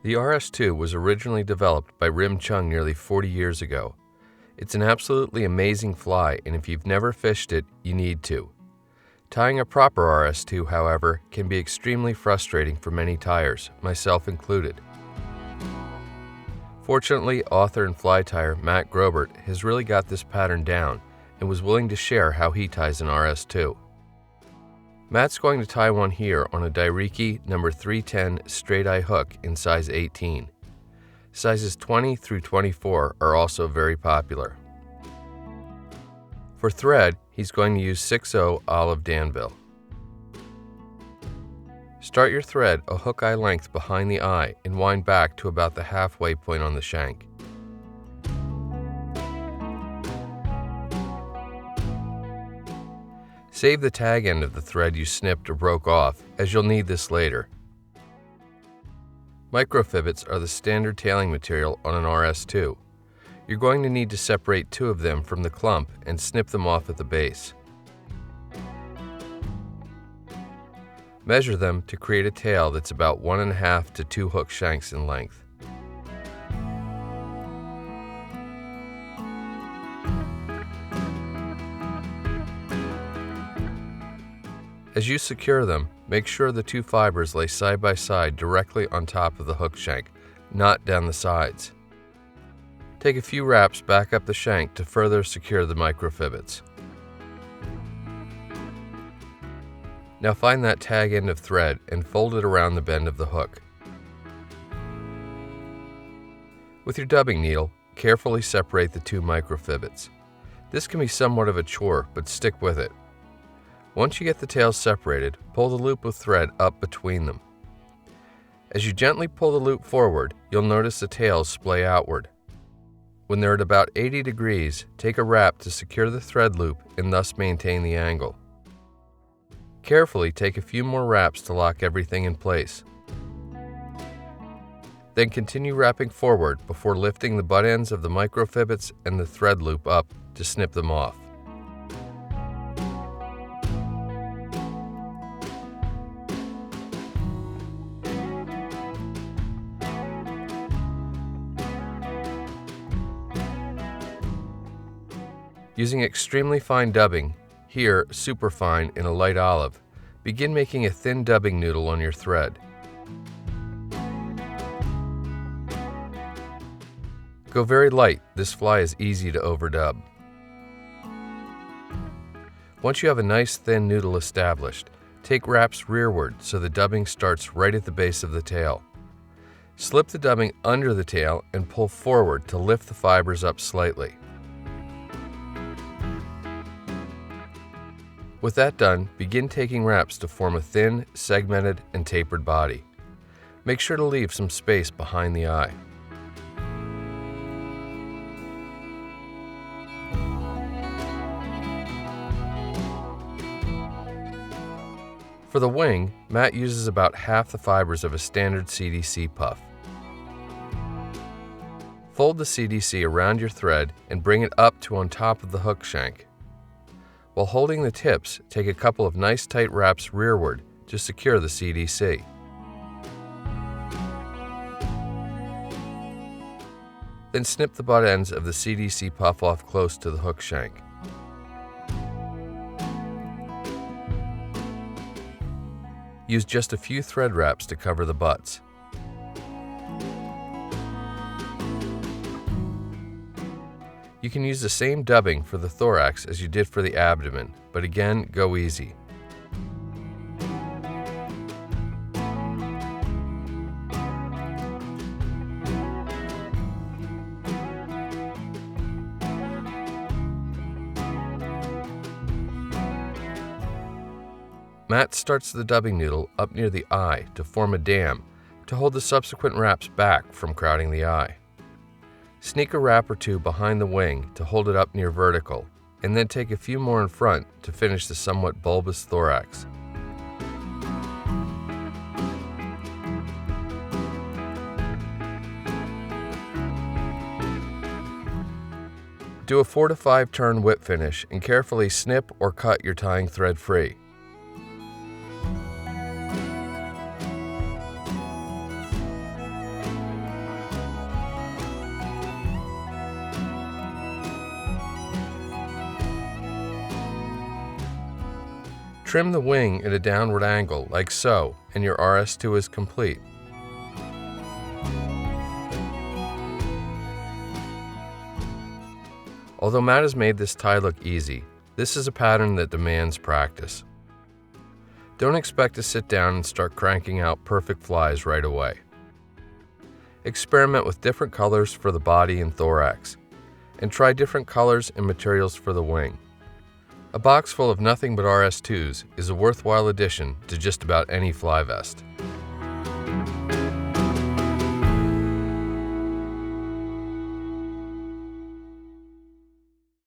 The RS2 was originally developed by Rim Chung nearly 40 years ago. It's an absolutely amazing fly, and if you've never fished it, you need to. Tying a proper RS2, however, can be extremely frustrating for many tyers, myself included. Fortunately, author and fly tyer Matt Grobert has really got this pattern down and was willing to share how he ties an RS2. Matt's going to tie one here on a Dai-Riki number 310 straight eye hook in size 18. Sizes 20 through 24 are also very popular. For thread, he's going to use 6/0 olive Danville. Start your thread a hook eye length behind the eye and wind back to about the halfway point on the shank. Save the tag end of the thread you snipped or broke off, as you'll need this later. Microfibbets are the standard tailing material on an RS2. You're going to need to separate 2 of them from the clump and snip them off at the base. Measure them to create a tail that's about 1.5 to 2 hook shanks in length. As you secure them, make sure the 2 fibers lay side by side directly on top of the hook shank, not down the sides. Take a few wraps back up the shank to further secure the microfibbets. Now find that tag end of thread and fold it around the bend of the hook. With your dubbing needle, carefully separate the 2 microfibbets. This can be somewhat of a chore, but stick with it. Once you get the tails separated, pull the loop of thread up between them. As you gently pull the loop forward, you'll notice the tails splay outward. When they're at about 80 degrees, take a wrap to secure the thread loop and thus maintain the angle. Carefully take a few more wraps to lock everything in place. Then continue wrapping forward before lifting the butt ends of the microfibbets and the thread loop up to snip them off. Using extremely fine dubbing, here superfine in a light olive, begin making a thin dubbing noodle on your thread. Go very light, this fly is easy to overdub. Once you have a nice thin noodle established, take wraps rearward so the dubbing starts right at the base of the tail. Slip the dubbing under the tail and pull forward to lift the fibers up slightly. With that done, begin taking wraps to form a thin, segmented, and tapered body. Make sure to leave some space behind the eye. For the wing, Matt uses about half the fibers of a standard CDC puff. Fold the CDC around your thread and bring it up to on top of the hook shank. While holding the tips, take a couple of nice tight wraps rearward to secure the CDC. Then snip the butt ends of the CDC puff off close to the hook shank. Use just a few thread wraps to cover the butts. You can use the same dubbing for the thorax as you did for the abdomen, but again, go easy. Matt starts the dubbing noodle up near the eye to form a dam to hold the subsequent wraps back from crowding the eye. Sneak a wrap or 2 behind the wing to hold it up near vertical, and then take a few more in front to finish the somewhat bulbous thorax. Do a 4 to 5 turn whip finish and carefully snip or cut your tying thread free. Trim the wing at a downward angle like so, and your RS2 is complete. Although Matt has made this tie look easy, this is a pattern that demands practice. Don't expect to sit down and start cranking out perfect flies right away. Experiment with different colors for the body and thorax, and try different colors and materials for the wing. A box full of nothing but RS2s is a worthwhile addition to just about any fly vest.